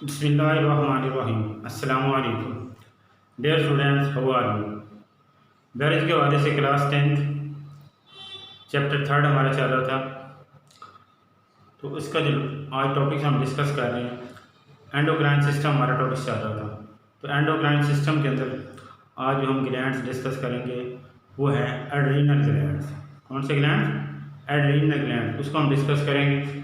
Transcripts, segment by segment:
बिस्मिल्लाहिर्रहमानिर्रहीम। अस्सलामु अलैकुम। Dear students, how are you? Marriage के हवाले से क्लास 10th चैप्टर 3 हमारा चल रहा था। तो इसका जो आज टॉपिक हम डिस्कस कर रहे हैं, एंडोक्राइन सिस्टम हमारा टॉपिक चल रहा था। तो एंडोक्राइन सिस्टम के अंदर आज जो हम ग्लैंड्स डिस्कस करेंगे वो है एड्रीनल ग्लैंड्स। कौन से ग्लैंड? Adrenal gland. उसको हम डिस्कस करेंगे।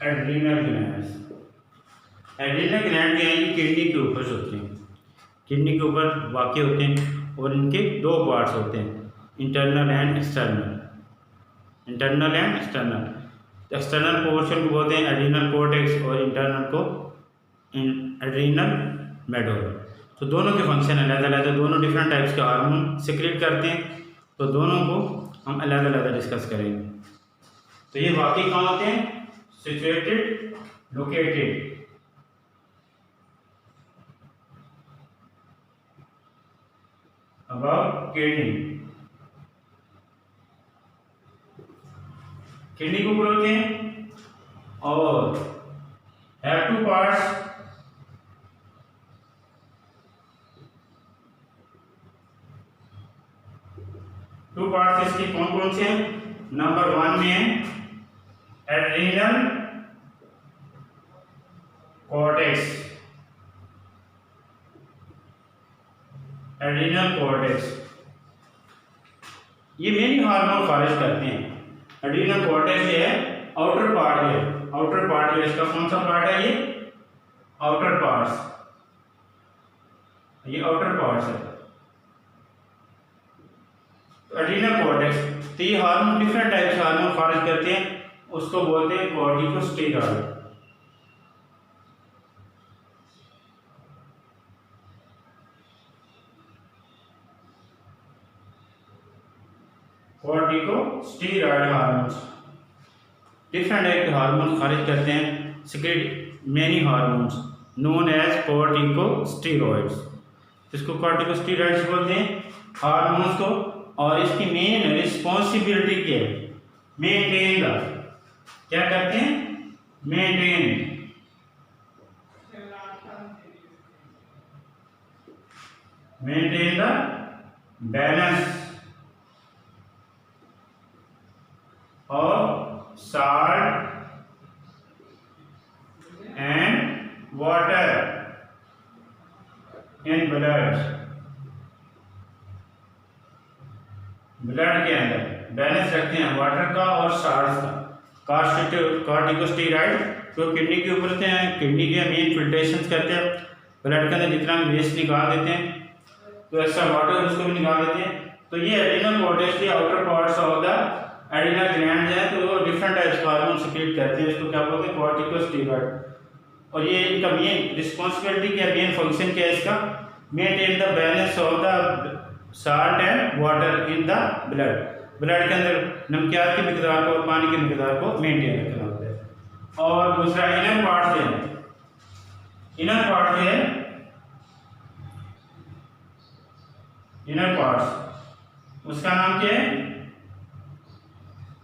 एड्रीनल ग्लैंड्स जो हैं ये किडनी के ऊपर होते हैं, किडनी के ऊपर वाक़ई होते हैं और इनके दो पार्ट्स होते हैं, internal and external. Internal and external. External portion को बोलते हैं एड्रीनल कोर्टेक्स और इंटरनल को एड्रीनल मेडुला। तो दोनों के फंक्शन अलग अलग है, दोनों डिफरेंट टाइप्स के हार्मोन सिक्रेट करते हैं। तो दोनों को हम अलग अलग डिस्कस करेंगे। तो ये वाक़ई कहाँ होते हैं? Situated, located about kidney. Kidney के ऊपर होते हैं और have two parts. Two parts इसके कौन कौन से हैं? नंबर 1 में है एड्रीनल कॉर्टेक्स। एड्रीनल कॉर्टेक्स ये मेन हार्मोन खारिज करते हैं। एड्रीनल कॉर्टेक्स ये है आउटर पार्ट है, आउटर पार्ट है। इसका कौन सा पार्ट है? ये आउटर पार्ट्स, ये आउटर पार्ट्स है एड्रीनल कॉर्टेक्स। तो ये हार्मोन डिफरेंट टाइप के हार्मोन खारिज करते हैं, उसको बोलते हैं corticosteroid. Corticosteroid hormones different type के हार्मोन खारिज करते हैं, secrete many hormones known as corticosteroids. इसको कॉर्टिकोस्टेरॉइड्स बोलते हैं हार्मोन्स को। और इसकी मेन रिस्पॉन्सिबिलिटी क्या है? मेंटेन द, क्या करते हैं? Maintain the balance of salt and water in blood। Blood के अंदर बैलेंस रखते हैं वाटर का और साल्ट का। कॉर्टिकोस्टेरॉइड जो किडनी के ऊपर होते हैं, किडनी के मेन फिल्ट्रेशन करते हैं, ब्लड के अंदर जितना वेस्ट निकाल देते हैं, तो एक्स्ट्रा वाटर उसको भी निकाल देते हैं। तो ये एड्रीनल कॉर्टेक्स के outer parts of the adrenal gland है। तो वो डिफरेंट टाइप्स के हार्मोन सिक्रेट करते हैं, इसको क्या बोलते हैं? कॉर्टिकोस्टेरॉइड। और ये इनका मेन रिस्पॉन्सिबिलिटी क्या, मेन फंक्शन क्या है इसका? Maintain the balance of the salt and water in the blood. Blood के अंदर नमकियात की मिकदार को और पानी की मिकदार को मेंटेन रखना होता है। और दूसरा इनर पार्ट है, इनर पार्ट है, इनर पार्ट्स, उसका नाम क्या है?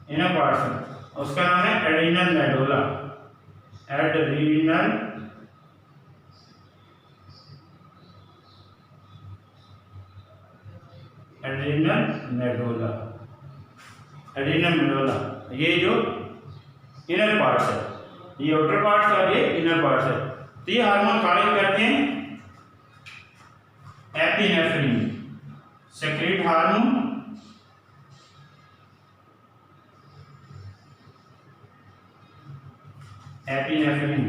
इनर पार्ट्स, उसका नाम है adrenal medulla. Adrenal adrenal medulla. Adrenal medulla ये जो इनर पार्ट्स है, ये आउटर पार्ट्स और ये इनर पार्ट्स है। तो ये हार्मोन खारिज करते हैं epinephrine, secrete hormone epinephrine.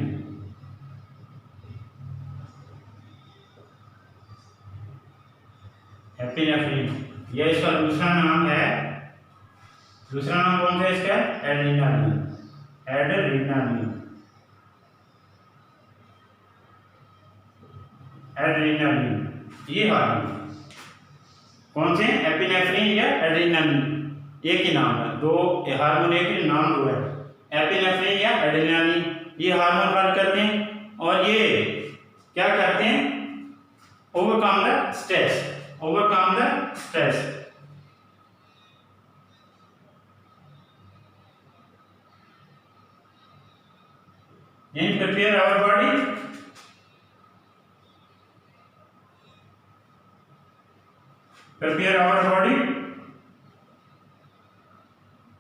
Epinephrine यह इसका दूसरा नाम है। दूसरा नाम कौन सा है इसका? एड्रेनालिन। एड्रेनालिन, एड्रेनालिन ये हार्मोन कौन से? एपिनेफ्रिन या एड्रेनालिन, एक ही नाम है, दो हार्मोन एक ही नाम दो है। एपिनेफ्रिन या एड्रेनालिन ये हार्मोन खारिज करते हैं और ये क्या करते हैं? Overcome the stress, overcome the stress. And prepare our body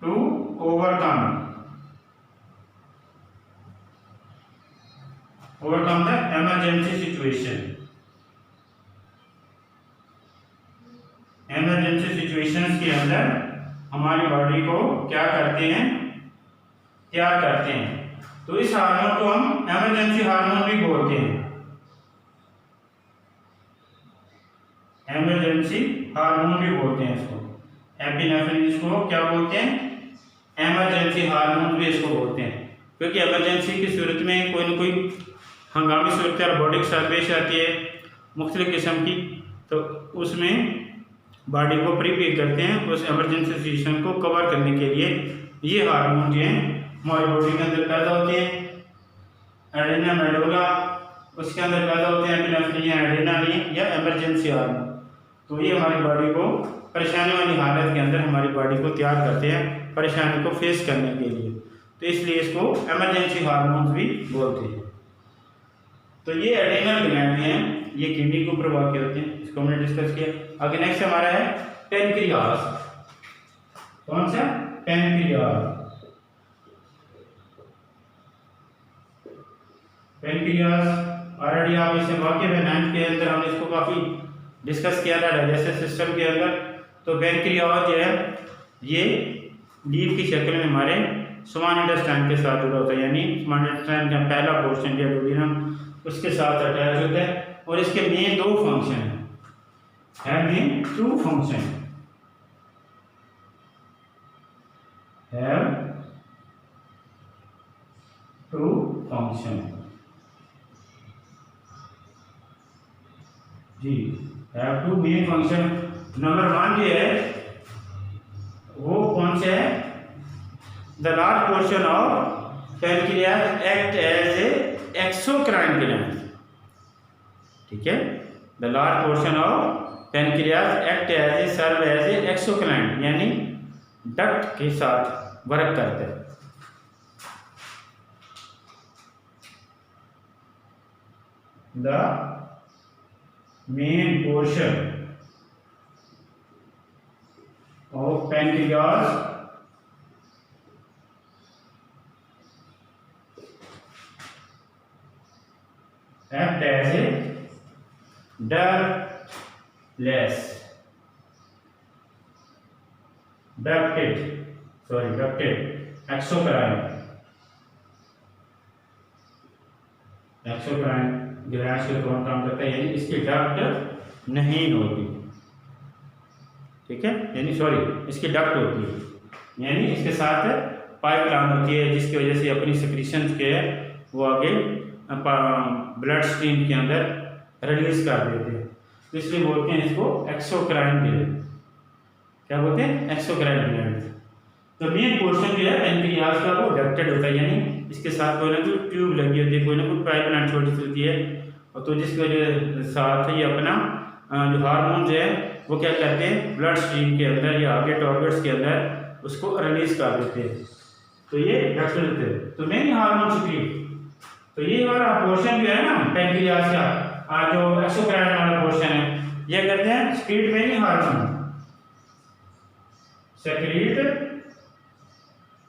to overcome the emergency situation. Emergency situations के अंदर हमारी बॉडी को क्या करते हैं, तैयार करते हैं। तो इस हार्मोन को हम इमरजेंसी हार्मोन भी बोलते हैं। इमरजेंसी हार्मोन भी बोलते हैं इसको। एपिनेफ्रिन इसको क्या बोलते हैं, इमरजेंसी हार्मोन भी इसको बोलते हैं, क्योंकि इमरजेंसी की सूरत में कोई न कोई हंगामी सूरत बॉडी के साथ पेश आती है मुख्तलिफ किस्म की, तो उसमें बॉडी को प्रिपेयर करते हैं उस इमरजेंसी सिचुएशन को कवर करने के लिए। ये हार्मोन जो हैं हमारी बॉडी के अंदर पैदा होते हैं। एडेना मेडुला, उसके अंदर पैदा होते हैं एपिनेफ्रिन या एड्रेनालिन या इमरजेंसी हार्मोन। तो ये हमारी बॉडी को परेशानी वाली हालत के अंदर हमारी बॉडी को तैयार करते हैं परेशानी को फेस करने के लिए। तो इसलिए इसको इमरजेंसी हार्मोन भी बोलते हैं। तो ये एड्रेनल ग्लैंड हैं, ये किडनी के ऊपर वाक़ होते हैं, इसको हमने डिस्कस किया। आगे नेक्स्ट हमारा है पेनक्रियास। कौन सा? पेनक्रियास। पेनक्रियास ऑलरेडी आप इससे वाकिफ है, 9th के अंदर हमने इसको काफ़ी डिस्कस किया था डाइजेस्टिव सिस्टम के अंदर। तो पेनक्रियास जो है ये लीफ की शक्ल में हमारे स्मॉल इंटेस्टाइन के साथ जुड़ा होता है, यानी स्मॉल इंटेस्टाइन का पहला पोर्शन जो डुओडेनम उसके साथ अटैच होता है। और इसके मेन 2 फंक्शन हैं, having 2 function, have 2 function जी, have 2 मेन फंक्शन। नंबर 1 जो है वो कौन से है? The large portion of pancreas act as a exocrine gland. ठीक है, the large portion of pancreas act as a serve as a exocrine, यानी डक्ट के साथ वर्क करते हैं। The main portion of pancreas act as a ducted exocrine gland से कौन काम करता है, यानी इसकी डक्ट नहीं होती। ठीक है, यानी सॉरी इसकी डक्ट होती है, यानी इसके साथ पाइपलाइन होती है जिसकी वजह से अपनी सेक्रीशंस के वो आगे ब्लड स्ट्रीम के अंदर रिलीज कर देते हैं। तो इसलिए बोलते हैं इसको एक्सोक्राइन ग्लैंड। क्या बोलते हैं? Exocrine gland. तो मेन पोर्शन जो है पैनक्रियास का वो डक्टेड होता है, यानी इसके साथ कोई ना कोई ट्यूब लगी होती है, कोई ना कोई पाइपलाइन छोटी सी होती है। और तो जिसकी वजह साथ ही अपना जो हार्मोन है वो क्या करते हैं ब्लड स्ट्रीम के अंदर या आगे टॉर्गेट्स के अंदर उसको रिलीज कर देते हैं। तो ये डक्टेड होते हैं। तो मेन हार्मोन सिक्रीट, तो ये हमारा पोर्शन जो है ना पैनक्रियास का, जो एक्सोक्राइन वाला पोर्शन है, ये कहते हैं secrete many hormone, secrete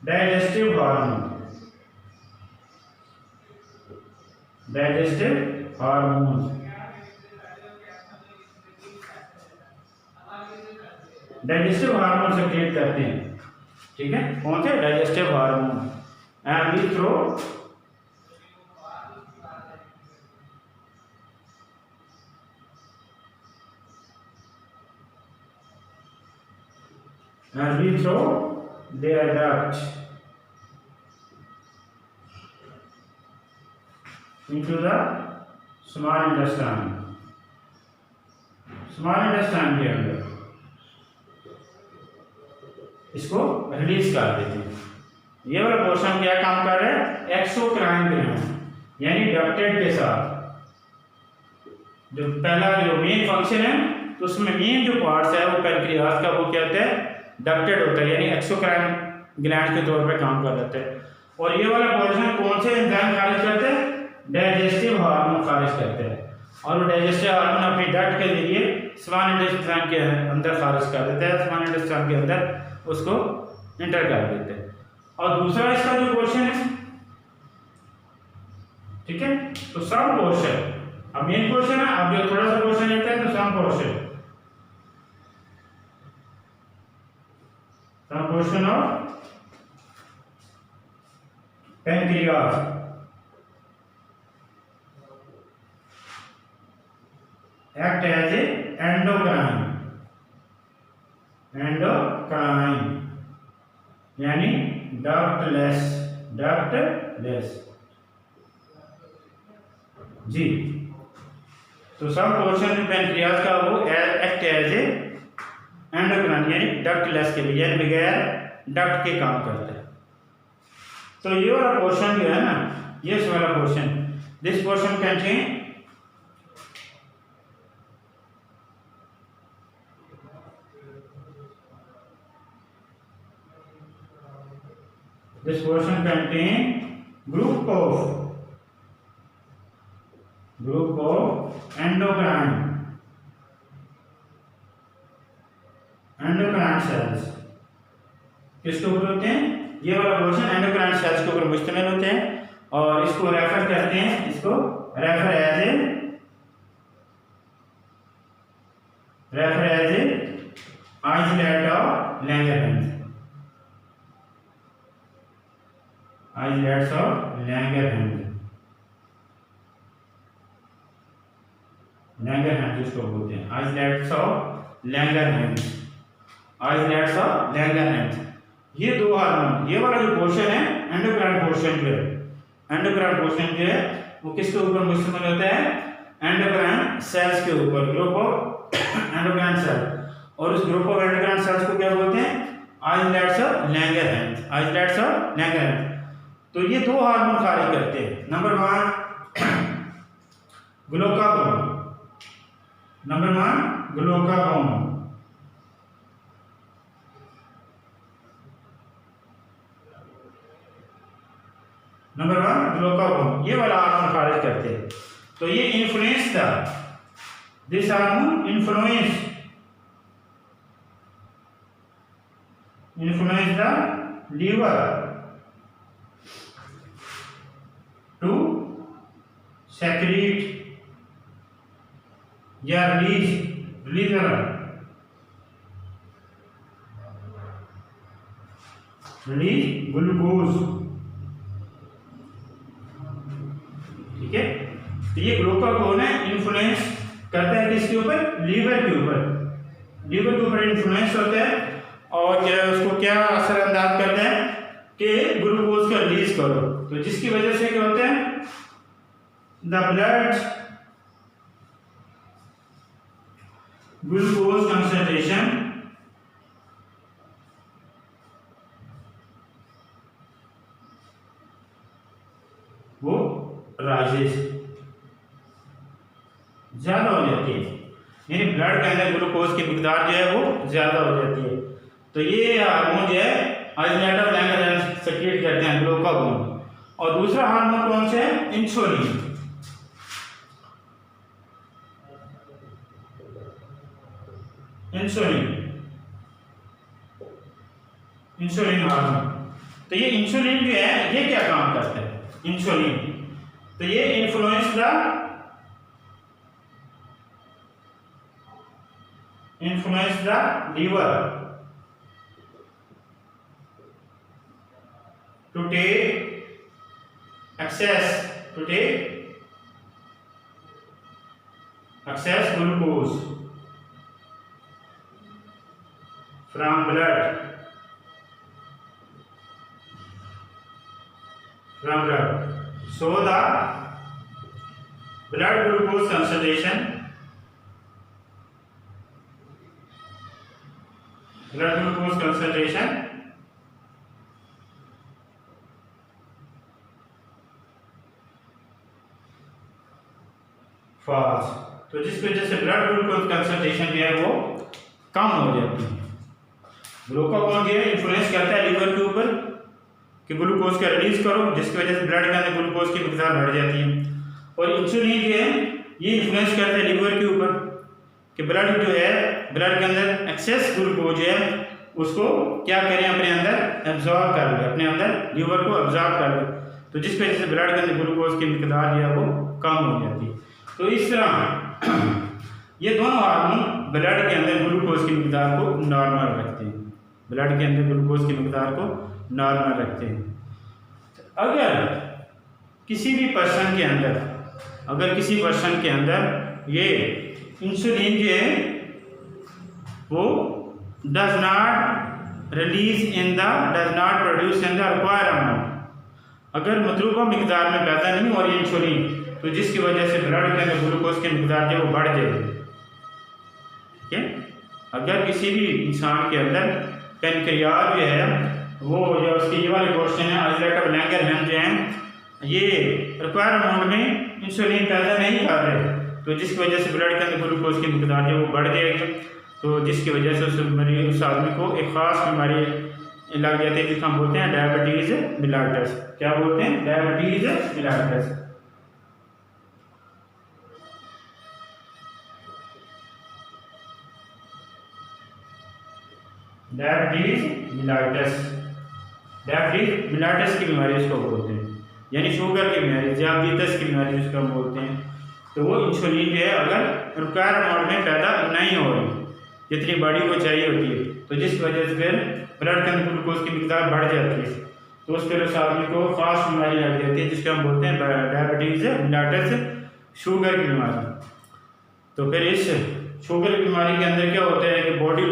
digestive hormone, digestive hormone. Digestive hormone secrete करते हैं। ठीक है, कौन से? Digestive hormone. And we throw their duct into the small intestine, small intestine के अंदर इसको रिलीज कर देते हैं। ये वाला पोर्शन क्या काम कर रहा है? एक्सोक्राइन ग्लैंड, यानी डक्टेड के साथ। जो पहला जो मेन फंक्शन है तो उसमें मेन जो पार्ट्स है वो पैनक्रियाज का वो क्या होता है, डक्टेड होता है, यानी एक्सोक्राइन ग्लैंड के तौर पे काम कर जाता है। और ये वाला पोर्शन कौन से एंजाइम खारिज करते हैं, डाइजेस्टिव हार्मोन खारिज करते हैं। और वो डाइजेस्टिव हार्मोन अपनी डक्ट के जरिए स्मॉल इंटेस्टाइन के अंदर खारिज कर देता है, स्मॉल इंटेस्टाइन के अंदर उसको इंटर कर देते हैं। और दूसरा इसका जो पोर्शन है, ठीक है, तो सम पोर्शन, अब मेन पोर्शन है, अब जो थोड़ा सा पोर्शन लेते हैं तो some portion of pancreas act as a endocrine यानी डक्टलेस जी। तो सब पोर्शन पैनक्रियाज का वो एक्ट एज ए एंडोक्राइन यानी डक्टलेस के लिए, यानी बगैर डक्ट के काम करता है। तो ये वाला पोर्शन जो है ना, ये वाला portion, this portion contain this portion contain group of endocrine cells। किसके ऊपर होते हैं, ये वाला पोर्शन एंडोक्राइन सेल्स के ऊपर मुश्तमिल होते हैं। और इसको रेफर करते हैं, इसको refer as a isolate of Langerhans, islets of Langerhans जिसको बोलते हैं, islets of Langerhans। ये दो हार्मोन, ये वाला जो पोर्शन है एंडोक्राइन पोर्शन जो है वो किसके ऊपर मुश्तमिल होता है, एंडोक्राइन सेल्स के ऊपर, ग्रुप ऑफ एंडोक्राइन सेल। और उस ग्रुप ऑफ एंडोक्राइन सेल्स को क्या बोलते हैं, islets of Langerhans। तो ये दो हार्मोन खारिज करते हैं। नंबर 1 ग्लूकागोन, नंबर 1 ग्लूकागोन, ये वाला हार्मोन खारिज करते हैं। तो ये इन्फ्लुएंस था, this hormone influence the liver to secrete या release ग्लूकोज, ठीक है। तो ये ग्लूकागोन है, इन्फ्लुएंस करता है किसके ऊपर, लीवर के ऊपर इन्फ्लुएंस होता है। और क्या उसको क्या असरअंदाज करता है कि ग्लूकोज का रिलीज करो। तो जिसकी वजह से क्या होता है, द ब्लड ग्लूकोज कंसंट्रेशन वो राइजेस, ज्यादा हो जाती है, यानी ब्लड के अंदर ग्लूकोज की मिकदार जो है वो ज्यादा हो जाती है। तो ये हार्मोन जो है आइसोलेट ऑफ लैंगरहैंस सेक्रेट करते हैं, ग्लूकागोन। और दूसरा हार्मोन कौन सा है, इंसुलिन। Insulin hormone. तो ये इंसुलिन जो है ये क्या काम करता है, इंसुलिन, तो ये influence the liver to take excess glucose from blood, so the blood glucose concentration falls, तो जिसकी वजह से ब्लड ग्लूकोज कंसंट्रेशन जो है वो कम हो जाती है। ग्लूकागॉन जो है इन्फ्लुएंस करता है लीवर के ऊपर कि ग्लूकोज का रिलीज करो, जिसकी वजह से ब्लड के अंदर ग्लूकोज की मकदार बढ़ जाती है। और इंसुलिन जो है ये इन्फ्लुएंस करता है लीवर के ऊपर कि ब्लड जो है, ब्लड के अंदर एक्सेस ग्लूकोज है उसको क्या करें, अपने अंदर एब्जॉर्ब कर ले, अपने अंदर लीवर को एब्जॉर्ब कर ले, तो जिसकी वजह से ब्लड के अंदर ग्लूकोज की मकदार जो है वो कम हो जाती है। तो इस तरह ये दोनों हार्मोन ब्लड के अंदर ग्लूकोज की मकदार को नॉर्मल रखते हैं, ब्लड के अंदर ग्लूकोज की मकदार को नॉर्मल रखते हैं। अगर किसी भी पर्सन के अंदर, अगर किसी पर्सन के अंदर ये इंसुलिन जो है वो does not produce in the required amount, अगर मतलूबा मिकदार में पैदा नहीं हो रही इंसुलिन, तो जिसकी वजह से ब्लड के अंदर ग्लूकोज की मिकदार जो वो बढ़ जाएगी। ठीक है, अगर किसी भी इंसान के अंदर पैनक्रियाज जो है वो जो उसकी ये वाले क्वेश्चन है आइसोलेट लैंगरहैम जो है ये रिक्वायर्ड अमाउंट में इंसुलिन पैदा नहीं कर रहे, तो जिसकी वजह से ब्लड के अंदर ग्लूकोज की मिकदार जो वो बढ़ जाएगी, तो जिसकी वजह से उस आदमी को एक ख़ास बीमारी लग जाती है जिसको हम बोलते हैं डायबिटीज़ मिलाइटस। क्या बोलते हैं? Diabetes mellitus. डायबिटीज़ मिलाइटस की बीमारी इसको बोलते हैं, यानी शुगर की बीमारी, डायबिटीज की बीमारी जिसको हम बोलते हैं। तो वो इंसुलिन जो है अगर रिक्वायर्ड अमाउंट में पैदा नहीं हो रही जितनी बॉडी को चाहिए होती है, तो जिसकी वजह से फिर ब्लड के अंदर ग्लूकोज की मिकदार बढ़ जाती है, तो उस फिर उस आदमी को खास बीमारी लग जाती है जिसको हम बोलते हैं डायबिटीज़ मिलाइटस, शुगर की बीमारी। तो फिर इस शुगर की बीमारी के अंदर क्या होता है कि बॉडी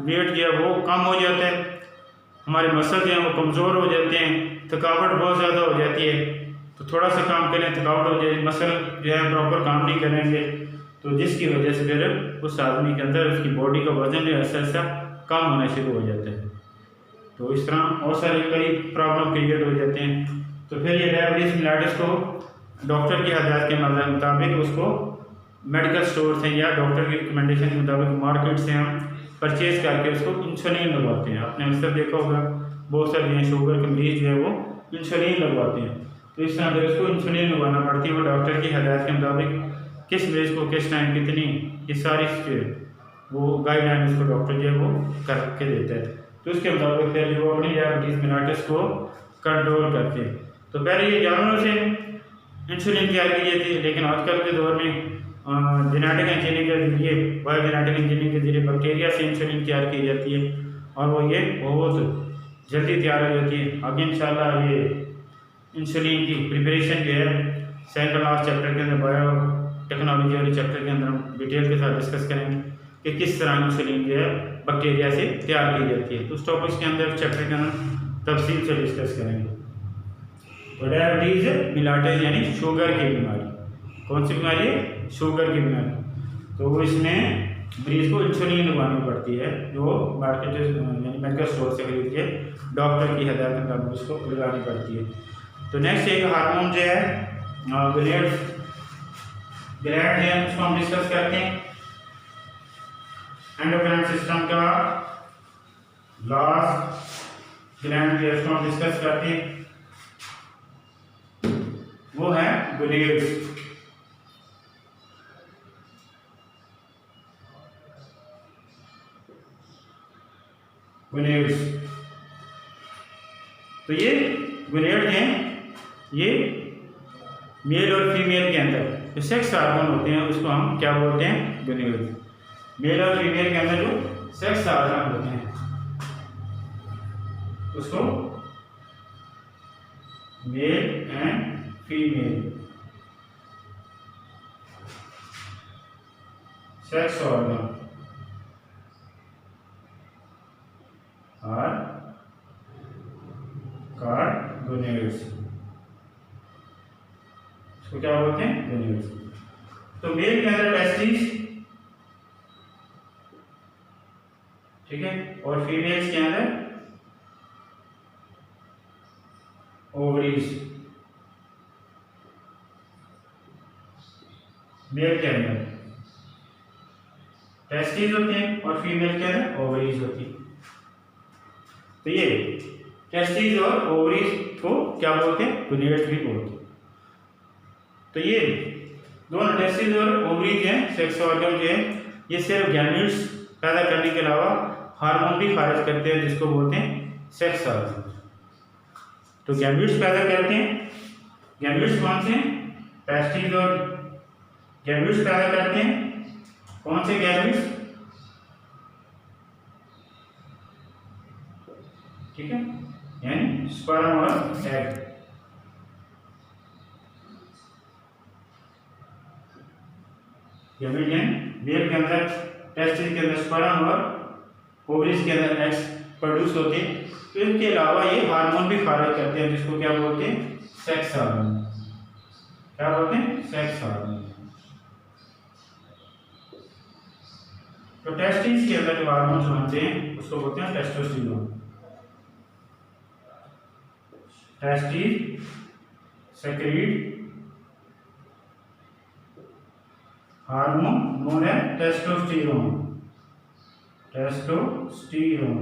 वेट जो है वो कम हो जाता है, हमारे मसल जो हैं वो कमज़ोर हो जाते हैं, थकावट बहुत ज़्यादा हो जाती है, तो थोड़ा सा काम करें थकावट हो जाएगी, मसल जो है प्रॉपर काम नहीं करेंगे, तो जिसकी वजह से फिर उस आदमी के अंदर उसकी बॉडी का वजन जो ऐसा ऐसा कम होना शुरू हो जाता है। तो इस तरह बहुत सारी कई प्रॉब्लम क्रिएट हो जाते हैं। तो फिर ये डायबिटीज़ मिलाइटस को डॉक्टर की हदायत के मुताबिक उसको मेडिकल स्टोर से या डॉक्टर की रिकमेंडेशन के मुताबिक मार्केट से हम परचेज़ करके उसको इंसुलिन लगवाते हैं। आपने अक्सर देखा होगा बहुत सारे शुगर के मरीज जो है वो इंसुलिन लगवाते हैं। तो इस तरह अगर उसको इंसुलिन लगवाना पड़ती है, वो डॉक्टर की हदायत के मुताबिक किस मरीज को किस टाइम कितनी, ये सारी वो गाइडलाइन उसको डॉक्टर जो है वो करके देता है। तो उसके मुताबिक फिर जो अपनी डायबिटीज़ मिलाइटस को कंट्रोल करते हैं। तो पहले ये जानवरों से इंसुलिन तैयार की जाती है, लेकिन आजकल के दौर में जेनेटिक इंजीनियरिंग के जरिए, बायोजेनेटिक इंजीनियरिंग के जरिए बैक्टीरिया से इंसुलिन तैयार की जाती है और वो ये बहुत जल्दी तैयार हो जाती है। आगे इंशाल्लाह ये इंसुलिन की प्रिपरेशन जो है सेकंड लास्ट चैप्टर के अंदर बायो टेक्नोलॉजी वाले चैप्टर के अंदर हम डिटेल के साथ डिस्कस करेंगे कि किस तरह इंसुलिन जो है बैक्टीरिया से तैयार की जाती है। तो उस टॉपिक्स के अंदर चैप्टर के अंदर तफसील से डिस्कस करेंगे। तो डायबिटीज़ मिलाइटस यानी शुगर की बीमारी, कौन सी बीमारी है? शुगर की बीमारी। तो इसमें मरीज को इंसुलिन लगवानी पड़ती है जो मार्केट यानी मेडिकल स्टोर से खरीद के डॉक्टर की हदायत के मुताबिक उसको लगानी पड़ती है। तो नेक्स्ट एक हार्मोन जो है ग्लैंड है उसको हम डिस्कस करते हैं। एंडोक्राइन सिस्टम का लास्ट ग्लैंड जो है उसको हम डिस्कस करते हैं, वो है ग्लैंड। गुनेड्स। तो ये गुनेड्स हैं, ये मेल और फीमेल के अंदर जो सेक्स हार्मोन होते हैं उसको हम क्या बोलते हैं? गुनेड्स। मेल और फीमेल के अंदर जो सेक्स हार्मोन होते हैं उसको male and female sex hormone gonads, इसको क्या बोलते हैं? गुनेड्स। तो मेल के अंदर टेस्टिस, ठीक है, और फीमेल्स के अंदर ओवरीज। मेल के अंदर टेस्टिस होते हैं और फीमेल के अंदर ओवरीज होती है। तो ये टेस्टिस और ओवरीज को क्या बोलते हैं? गुनेट्स भी बोलते हैं। तो ये दोनों टेस्टिस और ओवरीज हैं, सेक्स ऑर्गन जो है, ये सिर्फ गैमेट्स पैदा करने के अलावा हार्मोन भी खारिज करते हैं, जिसको बोलते हैं सेक्स ऑर्गन। तो गैमेट्स पैदा करते हैं, गैमेट्स कौन से? टेस्टिस और गैमेट्स पैदा करते हैं। कौन से गैमेट्स? ठीक है, यानी स्पर्म और एग। गैमेट यानी मेल के अंदर टेस्टिस के अंदर स्पर्म और ओवरीज के अंदर एग्स प्रोड्यूस होते हैं। तो इनके अलावा ये हार्मोन भी खारिज करते हैं, जिसको क्या बोलते हैं? Sex hormone. क्या बोलते हैं? Sex hormone. तो टेस्टिस के अंदर जो हार्मोन्स बनते हैं उसको बोलते हैं testosterone. Testis secrete hormone known है टेस्टोस्टेरोन। टेस्टोस्टेरोन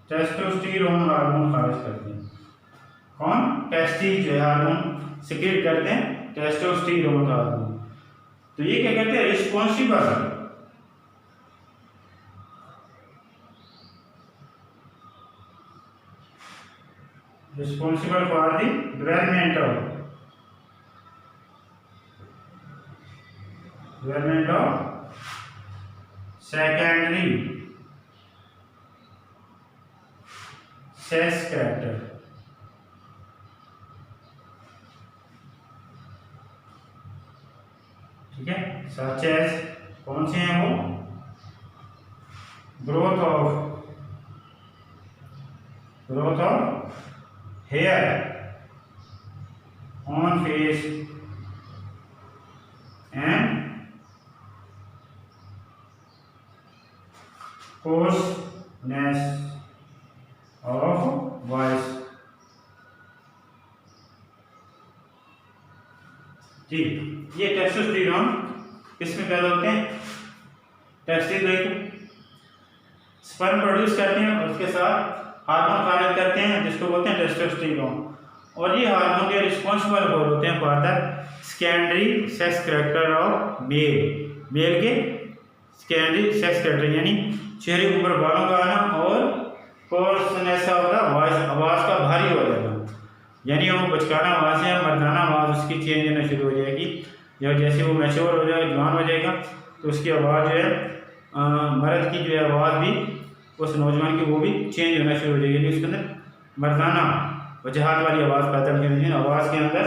टेस्टोस्टेरोन हार्मोन खारिज करते हैं। कौन? टेस्टिस जो है हार्मोन सिक्रेट करते हैं टेस्टोस्टेरोन हार्मोन। तो ये क्या कहते हैं? Responsible for the development of secondary sex character. ठीक है, सच एज कौन से हैं वो? Growth of hair on face and coarseness of voice। जी, ये टेस्टोस्टेरोन किसमें पैदा होते हैं? टेस्टिस में स्पर्म प्रोड्यूस करते हैं और उसके साथ हार्मोन खारिज करते हैं, जिसको बोलते हैं टेस्टोस्टेरोन। और ये हार्मोन के रिस्पॉन्सिबल होते हैं for the secondary sex character of male के सेकेंडरी सेक्स कैरेक्टर, यानी चेहरे के ऊपर बालों का आना और कोर्सनेस ऑफ द वॉइस, आवाज़ का भारी हो जाना। यानी वो बचकाना आवाज़ है, मर्दाना आवाज़ उसकी चेंज होना शुरू हो जाएगी। या जैसे वो मैच्योर हो जाएगा, जवान हो जाएगा, तो उसकी आवाज़ जो है मर्द की जो है आवाज़ भी उस नौजवान की वो भी चेंज होना शुरू हो जाएगी। यानी उसके अंदर मर्दाना वजहात वाली आवाज़ पैदा होगी, आवाज़ के अंदर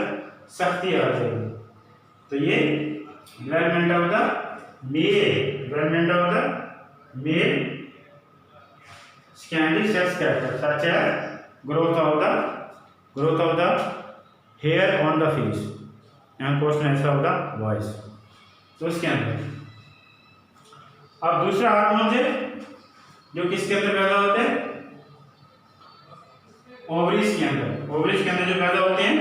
सख्ती आ जाएगी। तो ये development of the male secondary sex character such as growth of the hair on the face and coarseness of the voice. तो इसके अंदर अब दूसरा हार्मोन है जो किसके अंदर पैदा होते हैं? ओवरीज के अंदर। ओवरीज के अंदर जो पैदा होते हैं,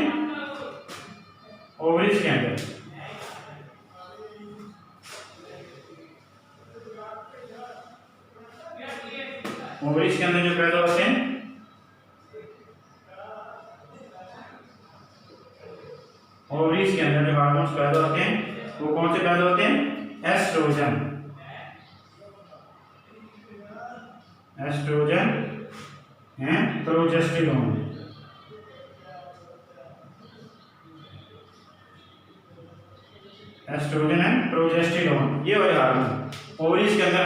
ओवरीज के अंदर ओवरीज के अंदर जो पैदा होते हैं, ओवरीज के अंदर जो हार्मोन्स पैदा होते हैं वो कौन से पैदा होते हैं? Estrogen and progesterone. Estrogen and progesterone ये वाले हार्मोन ओवरीज के अंदर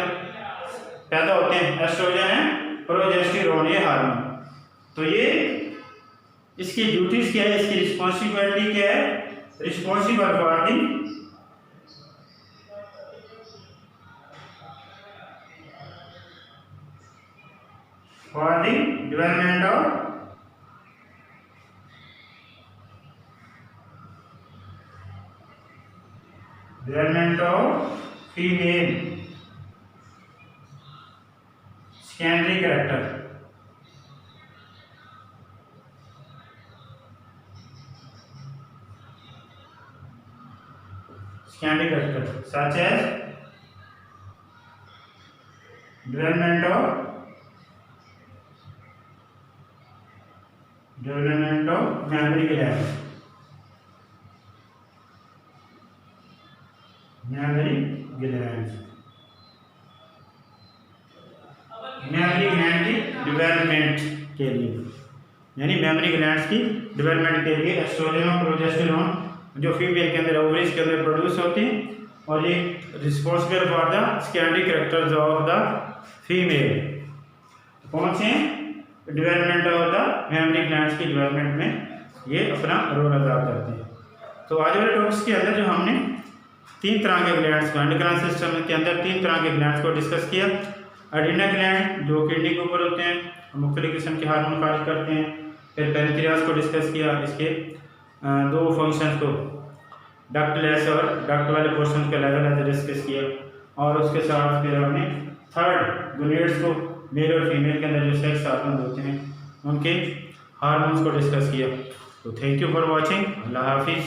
पैदा होते हैं। एस्ट्रोजन एंड प्रोजेस्टेरोन ये हार्मोन। तो ये इसकी ड्यूटीज क्या है, इसकी रिस्पॉन्सिबिलिटी क्या है? Responsible for the development of female secondary character. secondary character such as development of mammary glands. Memory gland की डेवलपमेंट के लिए, यानी मेमोरी ग्लैंड्स की डेवलपमेंट के लिए एस्ट्रोजन और प्रोजेस्टेरोन जो फीमेल के अंदर ओवरीज के अंदर प्रोड्यूस होते हैं और ये responsible for the secondary characters of the female. कौन से development of the mammary glands की डेवलपमेंट में ये अपना रोल अदा करते हैं। तो आज वाले टॉपिक्स के अंदर जो हमने 3 तरह के ग्लैंड्स को एंडोक्राइन सिस्टम के अंदर 3 तरह के ग्लैंड्स को डिस्कस किया। एड्रीनल ग्लैंड जो किडनी के ऊपर होते हैं, मुख्तलिफ किस्म के हार्मोन खारिज करते हैं। फिर पेनक्रियास को डिस्कस किया, इसके 2 फंक्शंस को डक्टलेस और डक्ट वाले पोर्शन के अलग अलग डिस्कस किया। और उसके साथ फिर हमने थर्ड गोनेड्स को, मेल और फीमेल के अंदर जो सेक्स हार्मोन होते हैं उनके हार्मोन्स को डिस्कस किया। तो थैंक यू फॉर वॉचिंग। अल्लाह हाफिज़।